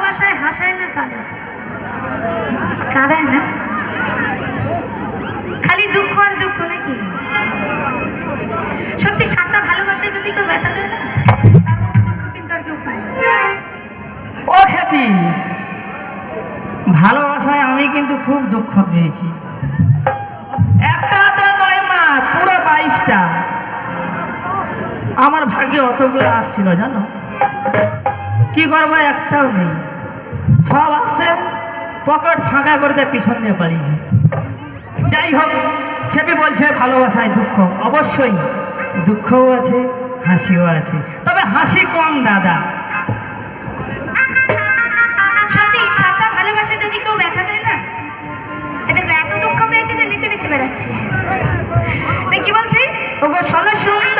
ভালোবাসায় হাসায় না কাঁদে? কাঁদায় না, খালি দুঃখ আর দুঃখ নাকি? সত্যি সাঁচা ভালোবাসায় যদি কেউ ব্যথা দেয় না, তার মতো দুঃখ কিন্তু আর কেউ পায় না। ও হ্যাপি, ভালোবাসায় আমি কিন্তু খুব দুঃখ পেয়েছি। একটা তো নয় মা, পুরো 22টা। আমার ভাগ্যে অতগুলো আসছিল জানো, কি করবো একটাও নেই। সব আসছে, পকেট ফাঁকা করে দেয়, পিছন দিয়ে পালিয়েছে। যাই হোক, খেপি বলছে ভালোবাসায় দুঃখ, অবশ্যই দুঃখও আছে, হাসিও আছে, তবে হাসি কম দাদা। সত্যি সাঁচা ভালোবাসায় যদি কেউ ব্যথা দেয় না, এটা এত দুঃখ পেয়েছে যে নিচে নিচে বেড়াচ্ছে। কি বলছি, ওগো শোনো সুন্দর